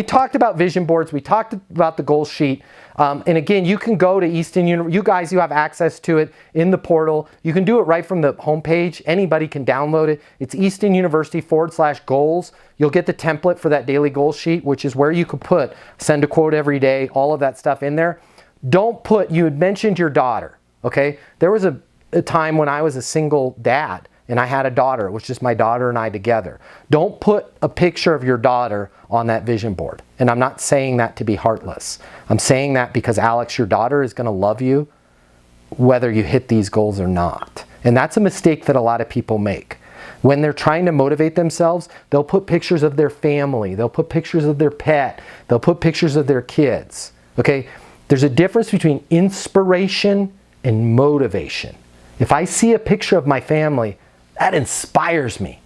We talked about vision boards. We talked about the goal sheet. And again, you can go to Easton University. You guys, you have access to it in the portal. You can do it right from the homepage. Anybody can download it. It's Easton University /goals. You'll get the template for that daily goal sheet, which is where you could put send a quote every day, all of that stuff in there. Don't put, you had mentioned your daughter, okay? There was a time when I was a single dad and I had a daughter. It was just my daughter and I together. Don't put a picture of your daughter on that vision board. And I'm not saying that to be heartless. I'm saying that because Alex, your daughter is going to love you whether you hit these goals or not. And that's a mistake that a lot of people make. When they're trying to motivate themselves, they'll put pictures of their family. They'll put pictures of their pet. They'll put pictures of their kids. Okay? There's a difference between inspiration and motivation. If I see a picture of my family, that inspires me.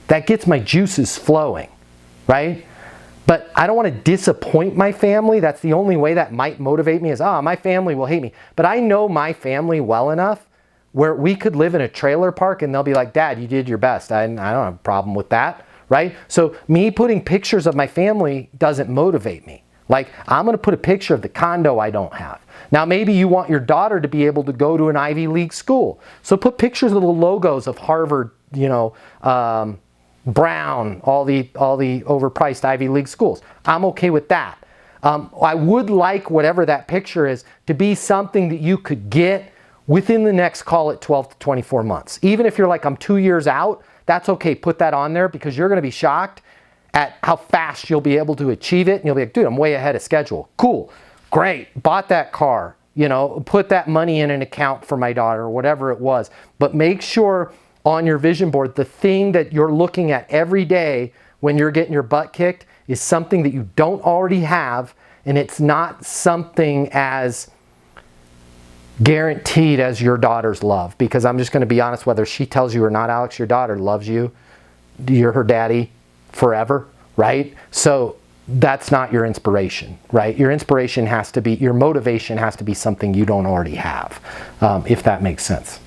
That gets my juices flowing, right? But I don't want to disappoint my family. That's the only way that might motivate me is, my family will hate me. But I know my family well enough where we could live in a trailer park and they'll be like, Dad, you did your best. I don't have a problem with that, right? So me putting pictures of my family doesn't motivate me. Like, I'm going to put a picture of the condo I don't have. Now, maybe you want your daughter to be able to go to an Ivy League school. So put pictures of the logos of Harvard, Brown, all the overpriced Ivy League schools. I'm okay with that. I would like whatever that picture is to be something that you could get within the next, call it 12 to 24 months. Even if you're like, I'm 2 years out, that's okay. Put that on there because you're going to be shocked at how fast you'll be able to achieve it. And you'll be like, dude, I'm way ahead of schedule. Cool. Great. Bought that car. Put that money in an account for my daughter or whatever it was. But make sure on your vision board, the thing that you're looking at every day when you're getting your butt kicked is something that you don't already have. And it's not something as guaranteed as your daughter's love. Because I'm just going to be honest, whether she tells you or not, Alex, your daughter loves you. You're her daddy forever, right? So that's not your inspiration, right? Your inspiration has to be, your motivation has to be something you don't already have, if that makes sense.